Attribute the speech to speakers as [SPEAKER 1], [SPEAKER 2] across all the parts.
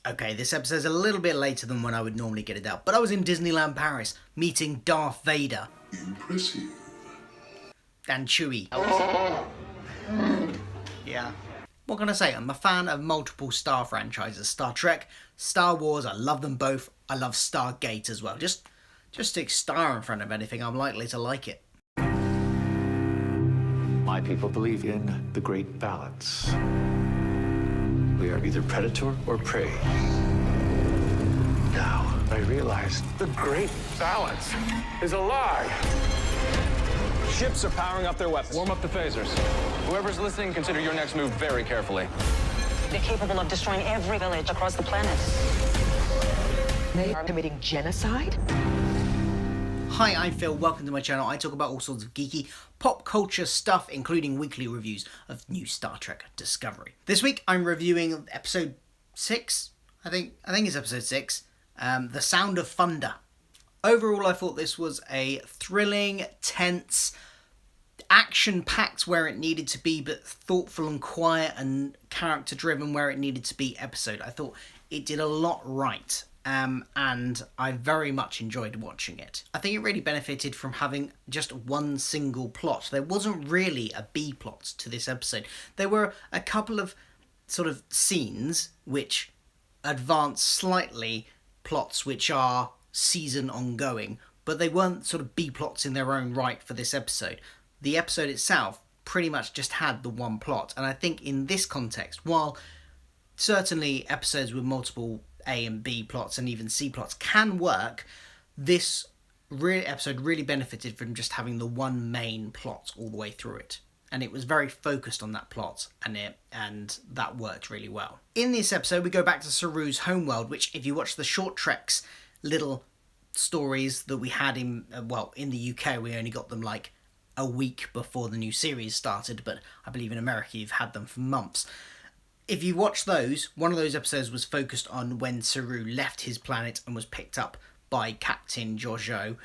[SPEAKER 1] Okay, this episode's a little bit later than when I would normally get it out, but I was in Disneyland Paris meeting Darth Vader.
[SPEAKER 2] Impressive.
[SPEAKER 1] And Chewie. Yeah. What can I say? I'm a fan of multiple Star franchises. Star Trek, Star Wars, I love them both. I love Stargate as well. Just stick Star in front of anything, I'm likely to like it.
[SPEAKER 3] My people believe in the great balance. We are either predator or prey. Now, I realize the great balance is a lie.
[SPEAKER 4] Ships are powering up their weapons. Warm up the phasers. Whoever's listening, consider your next move very carefully.
[SPEAKER 5] They're capable of destroying every village across the planet. They are committing genocide?
[SPEAKER 1] Hi, I'm Phil. Welcome to my channel. I talk about all sorts of geeky pop culture stuff, including weekly reviews of new Star Trek Discovery. This week, I'm reviewing episode 6. I think it's episode 6. The Sound of Thunder. Overall, I thought this was a thrilling, tense, action-packed where it needed to be, but thoughtful and quiet and character-driven where it needed to be episode. I thought it did a lot right. And I very much enjoyed watching it. I think it really benefited from having just one single plot. There wasn't really a B plot to this episode. There were a couple of sort of scenes which advance slightly plots which are season ongoing, but they weren't sort of B plots in their own right for this episode. The episode itself pretty much just had the one plot, and I think in this context, while certainly episodes with multiple A and B plots and even C plots can work, this episode really benefited from just having the one main plot all the way through it. And it was very focused on that plot, and that worked really well. In this episode, we go back to Saru's homeworld, which, if you watch the Short Treks little stories that we had in the UK, we only got them like a week before the new series started, but I believe in America you've had them for months. If you watch those, one of those episodes was focused on when Saru left his planet and was picked up by Captain Georgiou,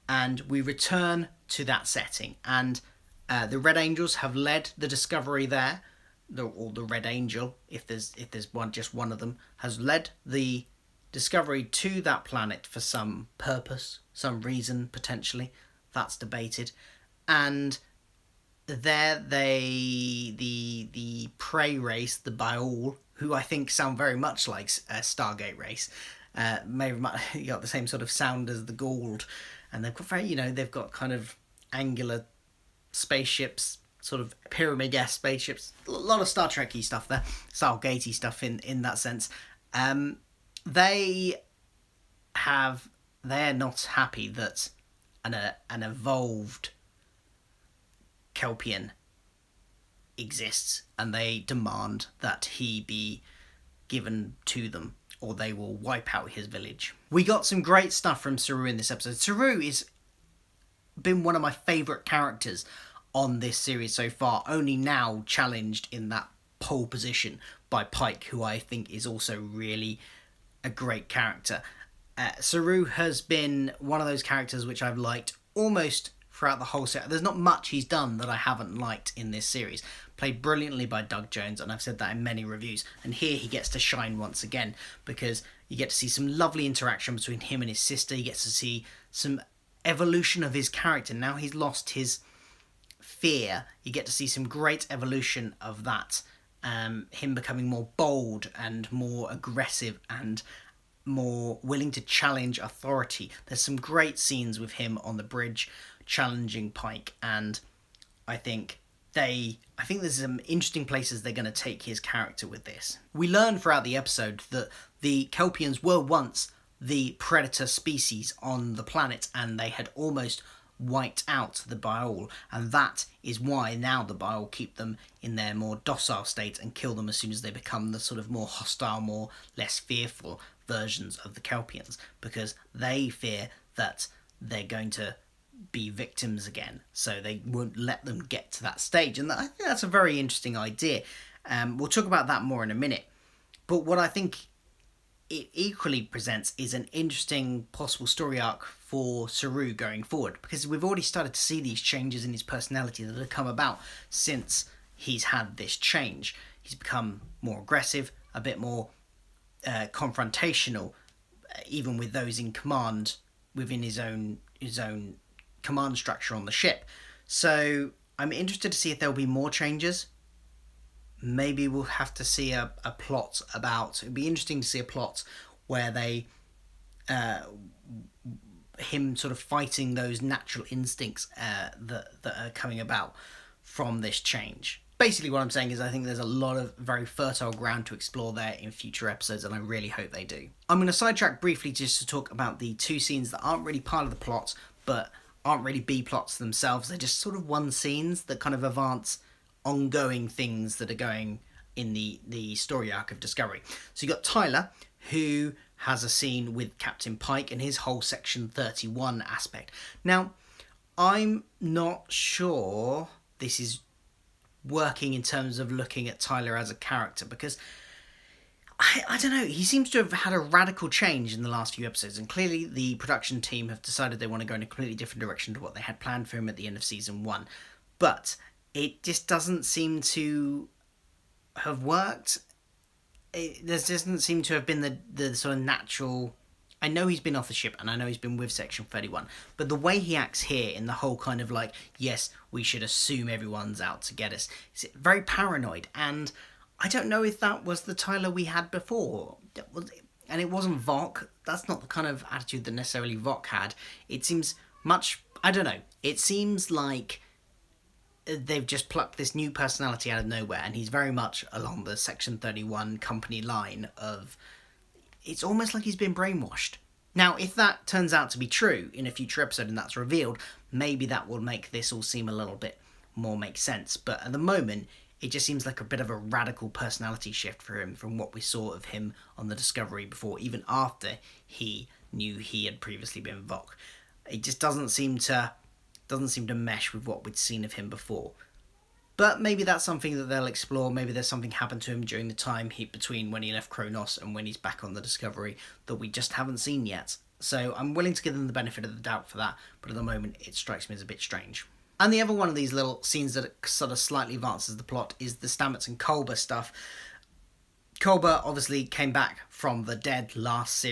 [SPEAKER 1] and we return to that setting, and the Red Angels have led the Discovery there, or the Red Angel, if there's just one of them, has led the Discovery to that planet for some purpose, some reason, potentially. That's debated. And there the prey race, the Baul, who I think sound very much like a Stargate race, maybe got the same sort of sound as the Gould, and they've got they've got kind of angular spaceships, sort of pyramid-esque spaceships, a lot of Star Trek-y stuff there, Stargate-y stuff in that sense. They're not happy that an evolved Kelpian exists, and they demand that he be given to them or they will wipe out his village. We got some great stuff from Saru in this episode. Saru has been one of my favourite characters on this series so far, only now challenged in that pole position by Pike, who I think is also really a great character. Saru has been one of those characters which I've liked almost throughout the whole set. There's not much he's done that I haven't liked in this series. Played brilliantly by Doug Jones, and I've said that in many reviews. And here he gets to shine once again, because you get to see some lovely interaction between him and his sister. You get to see some evolution of his character. Now he's lost his fear. You get to see some great evolution of that. Him becoming more bold and more aggressive and more willing to challenge authority. There's some great scenes with him on the bridge challenging Pike, and I think there's some interesting places they're going to take his character with this. We learn throughout the episode that the Kelpians were once the predator species on the planet, and they had almost wiped out the Baul, and that is why now the Baul keep them in their more docile state and kill them as soon as they become the sort of more hostile, more less fearful versions of the Kelpians, because they fear that they're going to be victims again, so they won't let them get to that stage. And I think that's a very interesting idea. We'll talk about that more in a minute, but what I think it equally presents is an interesting possible story arc for Saru going forward, because we've already started to see these changes in his personality that have come about since he's had this change. He's become more aggressive, a bit more confrontational, even with those in command within his own command structure on the ship. So I'm interested to see if there'll be more changes. Maybe we'll have to see a plot about... It'd be interesting to see a plot where they... him sort of fighting those natural instincts that are coming about from this change. Basically what I'm saying is I think there's a lot of very fertile ground to explore there in future episodes, and I really hope they do. I'm going to sidetrack briefly just to talk about the two scenes that aren't really part of the plot, but aren't really B-plots themselves. They're just sort of one scenes that kind of advance ongoing things that are going in the story arc of Discovery. So you got Tyler, who has a scene with Captain Pike and his whole Section 31 aspect. Now, I'm not sure this is working in terms of looking at Tyler as a character, because I don't know, he seems to have had a radical change in the last few episodes, and clearly the production team have decided they want to go in a completely different direction to what they had planned for him at the end of season 1. But it just doesn't seem to have worked. There doesn't seem to have been the sort of natural... I know he's been off the ship, and I know he's been with Section 31, but the way he acts here in the whole kind of like, yes, we should assume everyone's out to get us, is very paranoid, and I don't know if that was the Tyler we had before. And it wasn't Vok. That's not the kind of attitude that necessarily Vok had. It seems much... I don't know. It seems like they've just plucked this new personality out of nowhere, and he's very much along the Section 31 company line of... It's almost like he's been brainwashed. Now, if that turns out to be true in a future episode and that's revealed, maybe that will make this all seem a little bit more make sense. But at the moment, it just seems like a bit of a radical personality shift for him from what we saw of him on the Discovery before, even after he knew he had previously been Vok. It just doesn't seem to mesh with what we'd seen of him before. But maybe that's something that they'll explore. Maybe there's something happened to him during the time between when he left Kronos and when he's back on the Discovery that we just haven't seen yet. So I'm willing to give them the benefit of the doubt for that, but at the moment it strikes me as a bit strange. And the other one of these little scenes that sort of slightly advances the plot is the Stamets and Culber stuff. Culber obviously came back from the dead last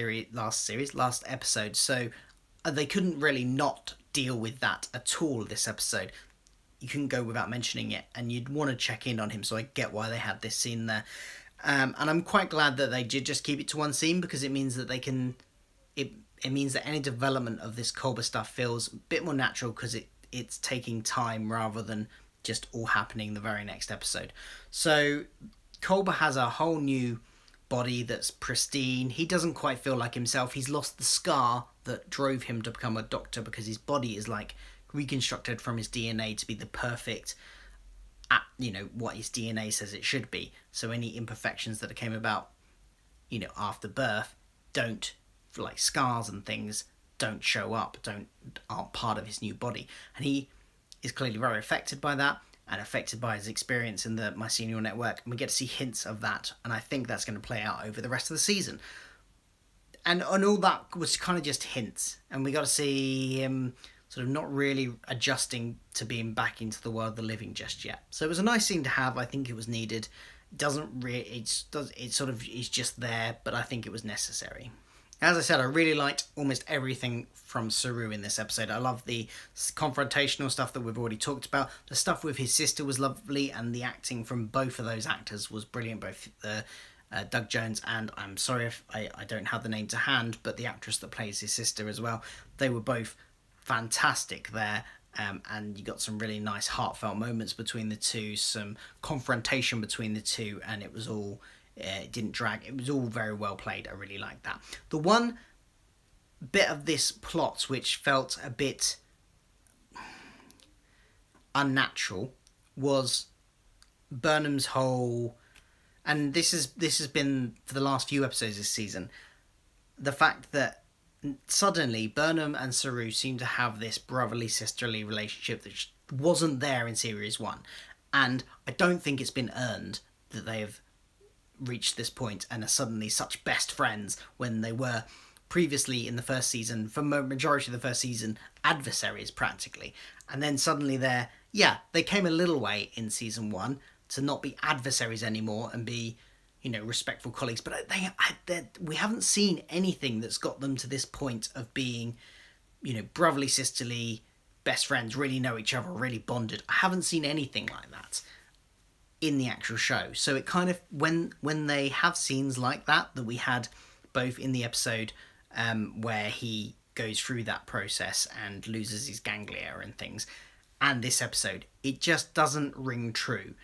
[SPEAKER 1] episode, so they couldn't really not deal with that at all this episode. You couldn't go without mentioning it, and you'd want to check in on him, so I get why they had this scene there. And I'm quite glad that they did just keep it to one scene, because it means that they can... It means that any development of this Culber stuff feels a bit more natural, because it's taking time rather than just all happening the very next episode. So Culber has a whole new body that's pristine. He doesn't quite feel like himself. He's lost the scar that drove him to become a doctor, because his body is like reconstructed from his DNA to be the perfect, what his DNA says it should be. So any imperfections that came about, after birth, don't, like scars and things, don't show up, aren't part of his new body. And he is clearly very affected by that, and affected by his experience in the mycelial network. And we get to see hints of that, and I think that's going to play out over the rest of the season. And all that was kind of just hints, and we got to see him sort of not really adjusting to being back into the world of the living just yet. So it was a nice scene to have. I think it was needed. It sort of is just there, but I think it was necessary. As I said, I really liked almost everything from Saru in this episode. I love the confrontational stuff that we've already talked about. The stuff with his sister was lovely, and the acting from both of those actors was brilliant, both Doug Jones and, I'm sorry if I don't have the name to hand, but the actress that plays his sister as well. They were both fantastic there, and you got some really nice heartfelt moments between the two, some confrontation between the two, and it was all... it didn't drag. It was all very well played. I really liked that. The one bit of this plot which felt a bit unnatural was Burnham's whole... And this has been for the last few episodes this season. The fact that suddenly Burnham and Saru seem to have this brotherly, sisterly relationship that wasn't there in Series 1. And I don't think it's been earned that they've reached this point and are suddenly such best friends when they were previously in the first season, for majority of the first season, adversaries practically. And then suddenly they came a little way in season 1 to not be adversaries anymore and be, respectful colleagues, but we haven't seen anything that's got them to this point of being, brotherly, sisterly, best friends, really know each other, really bonded. I haven't seen anything like that in the actual show. So it kind of, when they have scenes like that we had both in the episode where he goes through that process and loses his ganglia and things, and this episode, it just doesn't ring true.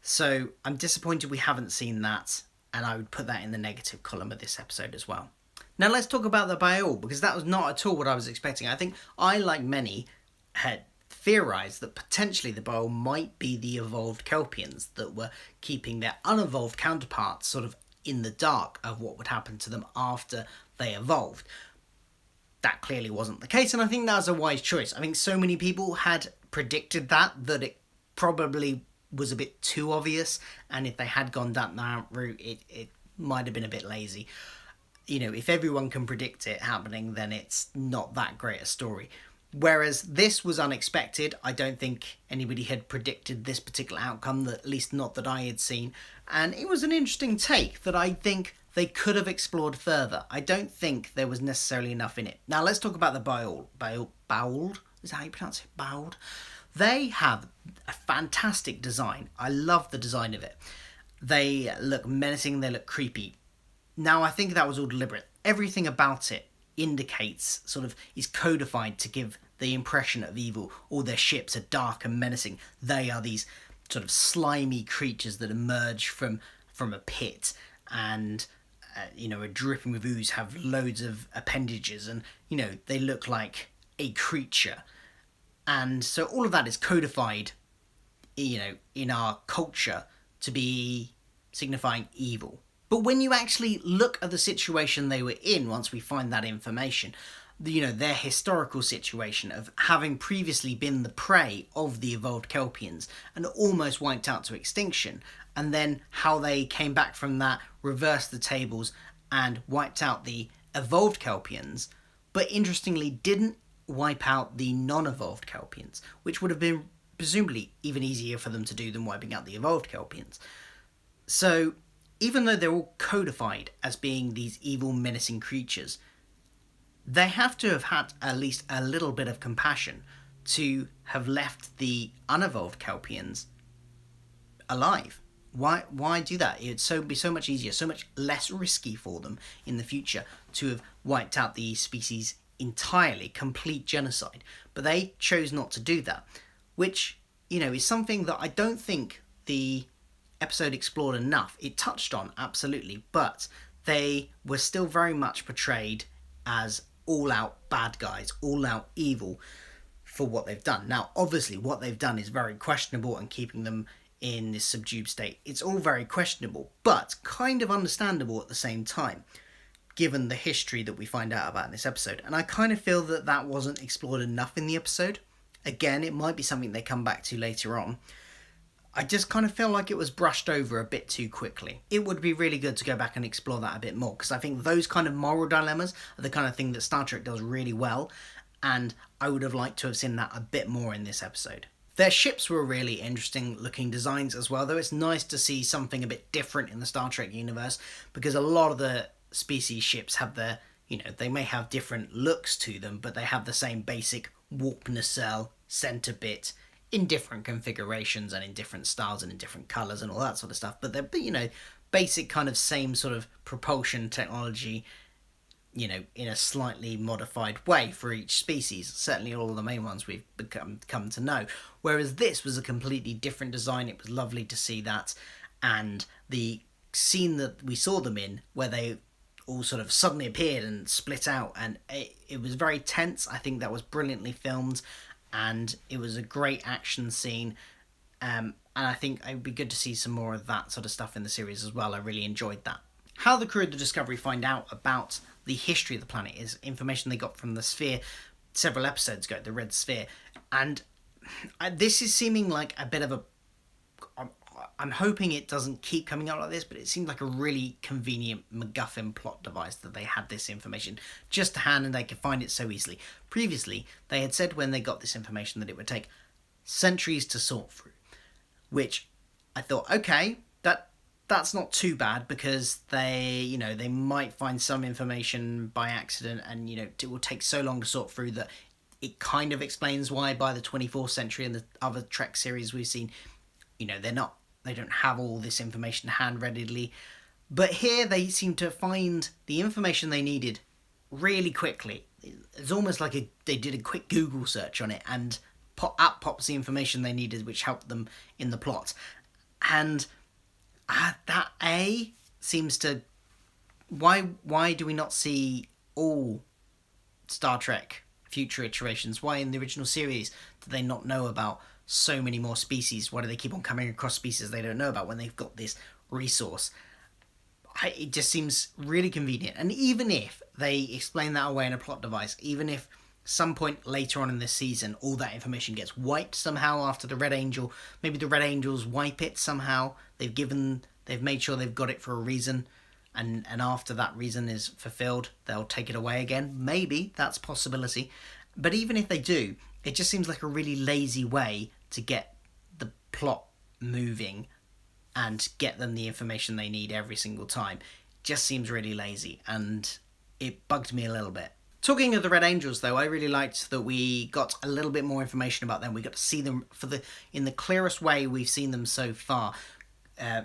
[SPEAKER 1] So I'm disappointed we haven't seen that, and I would put that in the negative column of this episode as well. Now let's talk about the Baal, because that was not at all what I was expecting. I think I, like many, had theorised that potentially the Baal might be the evolved Kelpians that were keeping their unevolved counterparts sort of in the dark of what would happen to them after they evolved. That clearly wasn't the case, and I think that was a wise choice. I think so many people had predicted that it probably was a bit too obvious, and if they had gone down that route, it might have been a bit lazy. If everyone can predict it happening, then it's not that great a story. Whereas this was unexpected. I don't think anybody had predicted this particular outcome, at least not that I had seen. And it was an interesting take that I think they could have explored further. I don't think there was necessarily enough in it. Now let's talk about the Bauld. Is that how you pronounce it? Bauld? They have a fantastic design. I love the design of it. They look menacing, they look creepy. Now I think that was all deliberate. Everything about it indicates, sort of, is codified to give the impression of evil. All their ships are dark and menacing. They are these sort of slimy creatures that emerge from a pit and are dripping with ooze, have loads of appendages, and they look like a creature. And so all of that is codified in our culture to be signifying evil. But when you actually look at the situation they were in, once we find that information, their historical situation of having previously been the prey of the evolved Kelpians and almost wiped out to extinction, and then how they came back from that, reversed the tables and wiped out the evolved Kelpians, but interestingly didn't wipe out the non-evolved Kelpians, which would have been presumably even easier for them to do than wiping out the evolved Kelpians. So even though they're all codified as being these evil, menacing creatures, they have to have had at least a little bit of compassion to have left the unevolved Kelpians alive. Why do that? It'd be so much easier, so much less risky for them in the future to have wiped out the species entirely, complete genocide. But they chose not to do that, which, is something that I don't think the episode explored enough. It touched on, absolutely, but they were still very much portrayed as all-out bad guys, all-out evil for what they've done. Now, obviously, what they've done is very questionable, and keeping them in this subdued state, it's all very questionable, but kind of understandable at the same time, given the history that we find out about in this episode. And I kind of feel that that wasn't explored enough in the episode. Again, it might be something they come back to later on. I just kind of feel like it was brushed over a bit too quickly. It would be really good to go back and explore that a bit more, because I think those kind of moral dilemmas are the kind of thing that Star Trek does really well, and I would have liked to have seen that a bit more in this episode. Their ships were really interesting looking designs as well, though it's nice to see something a bit different in the Star Trek universe, because a lot of the species ships have their, they may have different looks to them, but they have the same basic warp nacelle, center bit, in different configurations and in different styles and in different colours and all that sort of stuff. But they're, basic kind of same sort of propulsion technology, in a slightly modified way for each species. Certainly all of the main ones we've come to know. Whereas this was a completely different design. It was lovely to see that. And the scene that we saw them in, where they all sort of suddenly appeared and split out, and it was very tense. I think that was brilliantly filmed. And it was a great action scene, and I think it would be good to see some more of that sort of stuff in the series as well. I really enjoyed that. How the crew of the Discovery find out about the history of the planet is information they got from the Sphere several episodes ago, the Red Sphere, and this is seeming like a bit of a... I'm hoping it doesn't keep coming out like this, but it seemed like a really convenient MacGuffin plot device that they had this information just to hand and they could find it so easily. Previously, they had said when they got this information that it would take centuries to sort through, which I thought, okay, that that's not too bad, because they might find some information by accident, and it will take so long to sort through that it kind of explains why by the 24th century and the other Trek series we've seen, they don't have all this information hand readily. But here they seem to find the information they needed really quickly. It's almost like they did a quick Google search on it, and out pops the information they needed, which helped them in the plot. And that seems to... Why do we not see all Star Trek future iterations? Why in the original series do they not know about so many more species? Why do they keep on coming across species they don't know about when they've got this resource? It just seems really convenient. And even if they explain that away in a plot device, even if some point later on in this season all that information gets wiped somehow after the Red Angel, maybe the Red Angels wipe it somehow, they've made sure they've got it for a reason, and after that reason is fulfilled, they'll take it away again. Maybe that's a possibility. But even if they do, it just seems like a really lazy way to get the plot moving and get them the information they need every single time. It just seems really lazy, and it bugged me a little bit. Talking of the Red Angels, though, I really liked that we got a little bit more information about them. We got to see them in the clearest way we've seen them so far,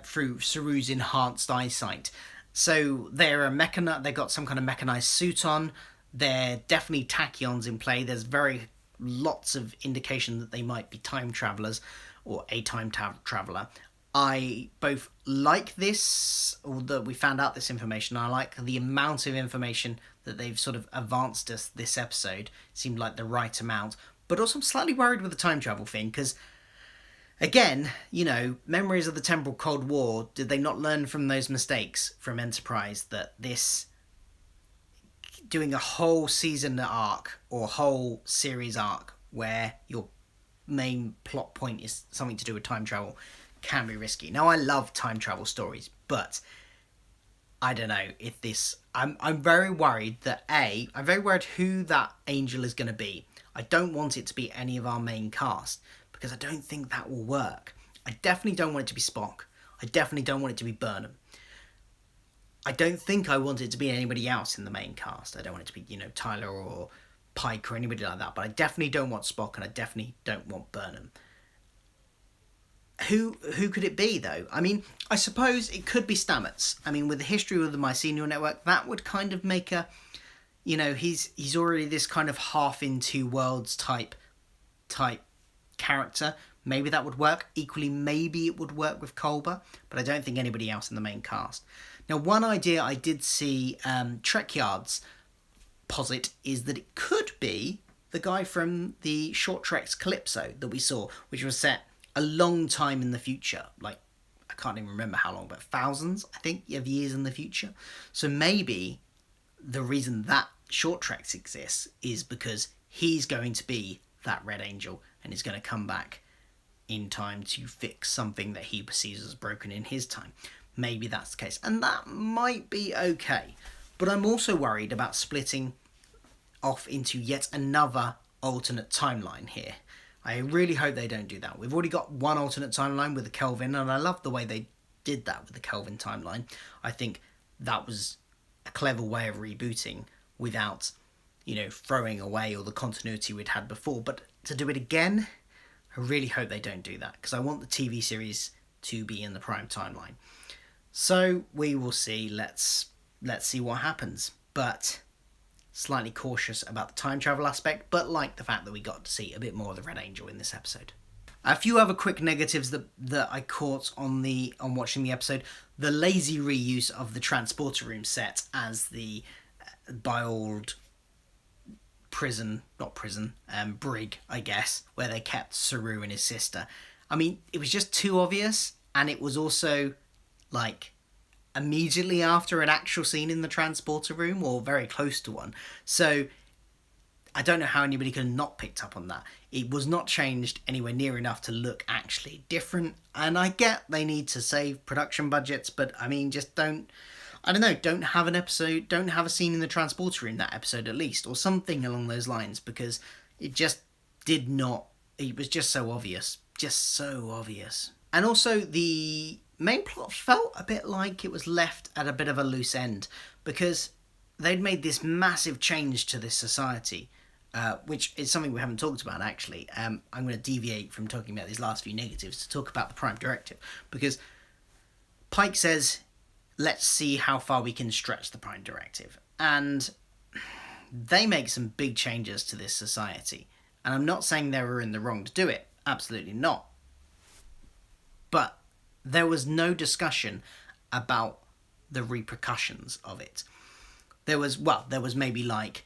[SPEAKER 1] through Saru's enhanced eyesight. So they've got some kind of mechanized suit on. They're definitely tachyons in play. There's lots of indication that they might be time travelers, or a time traveler. I both like this, or that we found out this information. I like the amount of information that they've sort of advanced us this episode. Seemed like the right amount. But also I'm slightly worried with the time travel thing, because, again, memories of the temporal Cold War, did they not learn from those mistakes from Enterprise, that doing a whole season arc or whole series arc where your main plot point is something to do with time travel can be risky. Now, I love time travel stories, but I don't know if this... I'm very worried that I'm very worried who that angel is going to be. I don't want it to be any of our main cast, because I don't think that will work. I definitely don't want it to be Spock. I definitely don't want it to be Burnham. I don't think I want it to be anybody else in the main cast. I don't want it to be, Tyler or Pike or anybody like that. But I definitely don't want Spock, and I definitely don't want Burnham. Who could it be, though? I mean, I suppose it could be Stamets. I mean, with the history of the Mycenial Network, that would kind of make a... he's already this kind of half in two worlds type character. Maybe that would work. Equally, maybe it would work with Culber, but I don't think anybody else in the main cast. Now, one idea I did see Trek Yards posit is that it could be the guy from the short Trek's Calypso that we saw, which was set a long time in the future. Like, I can't even remember how long, but thousands, I think, of years in the future. So maybe the reason that short Treks exists is because he's going to be that Red Angel, and is going to come back in time to fix something that he perceives as broken in his time. Maybe that's the case, and that might be okay. But I'm also worried about splitting off into yet another alternate timeline here. I really hope they don't do that. We've already got one alternate timeline with the Kelvin, and I love the way they did that with the Kelvin timeline. I think that was a clever way of rebooting without, throwing away all the continuity we'd had before. But to do it again, I really hope they don't do that, because I want the TV series to be in the prime timeline. So we will see. Let's see what happens. But slightly cautious about the time travel aspect, but like the fact that we got to see a bit more of the Red Angel in this episode. A few other quick negatives that I caught on watching the episode: the lazy reuse of the transporter room set as the old brig, I guess, where they kept Saru and his sister. I mean, it was just too obvious, and it was also immediately after an actual scene in the transporter room, or very close to one. So I don't know how anybody could have not picked up on that. It was not changed anywhere near enough to look actually different. And I get they need to save production budgets, but I mean, just don't have an episode, don't have a scene in the transporter room that episode at least, or something along those lines, because it just it was just so obvious. And also the main plot felt a bit like it was left at a bit of a loose end, because they'd made this massive change to this society, which is something we haven't talked about, actually. I'm going to deviate from talking about these last few negatives to talk about the Prime Directive, because Pike says, let's see how far we can stretch the Prime Directive. And they make some big changes to this society. And I'm not saying they were in the wrong to do it. Absolutely not. But there was no discussion about the repercussions of it. There was maybe like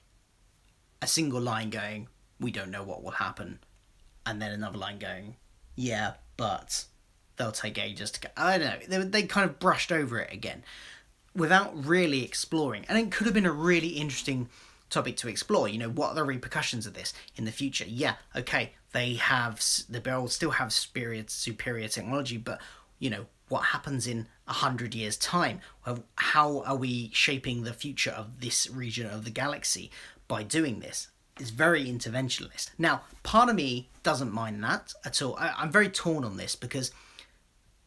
[SPEAKER 1] a single line going, we don't know what will happen. And then another line going, yeah, but they'll take ages to go. I don't know. They kind of brushed over it again without really exploring. And it could have been a really interesting topic to explore. You know, what are the repercussions of this in the future? Yeah, okay, the Beryls still have superior technology, but, you know, what happens in 100 years' time? How are we shaping the future of this region of the galaxy by doing this? It's very interventionist. Now, part of me doesn't mind that at all. I'm very torn on this because,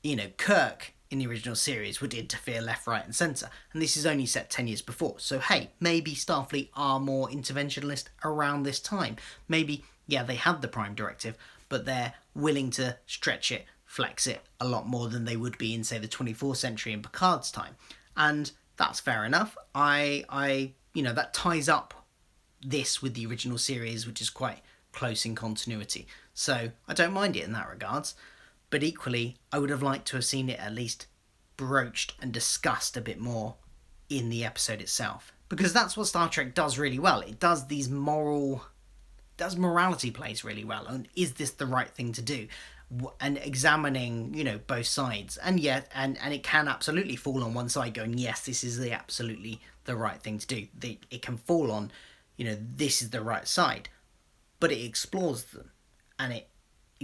[SPEAKER 1] you know, Kirk in the original series would interfere left, right and centre, and this is only set 10 years before. So hey, maybe Starfleet are more interventionist around this time. Maybe, yeah, they have the Prime Directive, but they're willing to stretch it, flex it a lot more than they would be in, say, the 24th century in Picard's time. And that's fair enough. I you know, that ties up this with the original series, which is quite close in continuity. So I don't mind it in that regards. But equally, I would have liked to have seen it at least broached and discussed a bit more in the episode itself. Because that's what Star Trek does really well. It does these morality plays really well. And is this the right thing to do? And examining, you know, both sides. And yet, and it can absolutely fall on one side going, yes, this is absolutely the right thing to do. It can fall on, you know, this is the right side. But it explores them. And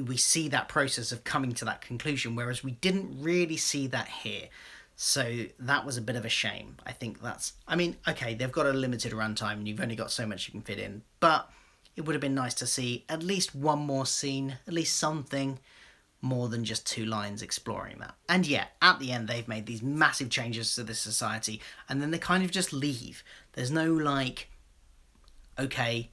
[SPEAKER 1] we see that process of coming to that conclusion, whereas we didn't really see that here. So that was a bit of a shame. I think okay, they've got a limited runtime and you've only got so much you can fit in, but it would have been nice to see at least one more scene, at least something more than just 2 lines exploring that. And yeah, at the end, they've made these massive changes to this society, and then they kind of just leave. There's no like, okay,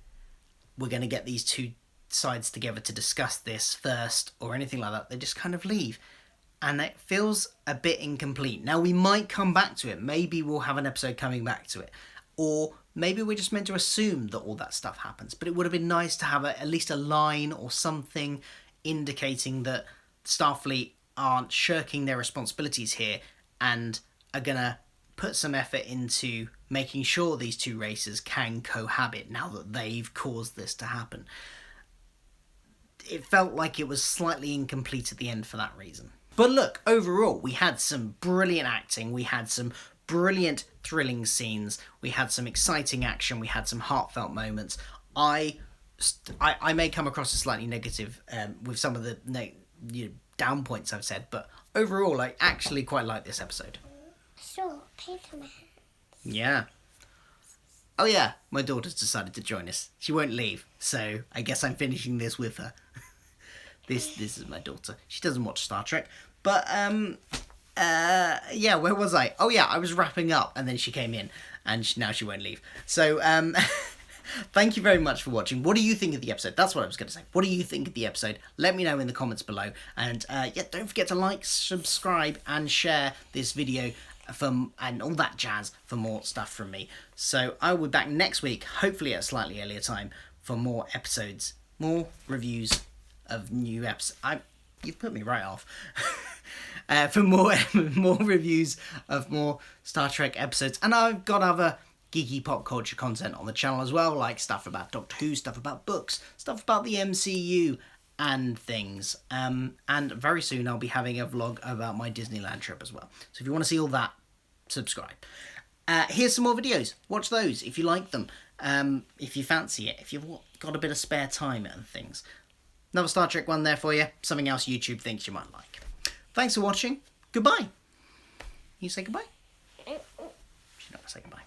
[SPEAKER 1] we're going to get these 2 sides together to discuss this first or anything like that. They just kind of leave, and it feels a bit incomplete. Now, we might come back to it. Maybe we'll have an episode coming back to it, or maybe we're just meant to assume that all that stuff happens. But it would have been nice to have at least a line or something indicating that Starfleet aren't shirking their responsibilities here and are gonna put some effort into making sure these 2 races can cohabit now that they've caused this to happen. It felt like it was slightly incomplete at the end for that reason. But look, overall, we had some brilliant acting, we had some brilliant thrilling scenes, we had some exciting action, we had some heartfelt moments. I may come across as slightly negative with some of the down points I've said, but overall, I actually quite like this episode.
[SPEAKER 2] Sure, paper man.
[SPEAKER 1] Yeah. Oh yeah, my daughter's decided to join us. She won't leave, so I guess I'm finishing this with her. This is my daughter. She doesn't watch Star Trek, but yeah, where was I? Oh yeah, I was wrapping up, and then she came in, and now she won't leave. So thank you very much for watching. What do you think of the episode? That's what I was going to say. What do you think of the episode? Let me know in the comments below, and yeah, don't forget to like, subscribe, and share this video and all that jazz for more stuff from me. So I will be back next week, hopefully at a slightly earlier time, for more episodes, more reviews of new episodes. You've put me right off. For more reviews of more Star Trek episodes, and I've got other geeky pop culture content on the channel as well, like stuff about Doctor Who, stuff about books, stuff about the MCU and things. And very soon I'll be having a vlog about my Disneyland trip as well. So if you want to see all that, subscribe. Here's some more videos. Watch those if you like them. If you fancy it, if you've got a bit of spare time and things. Another Star Trek one there for you. Something else YouTube thinks you might like. Thanks for watching. Goodbye. You say goodbye? She's not going to say goodbye.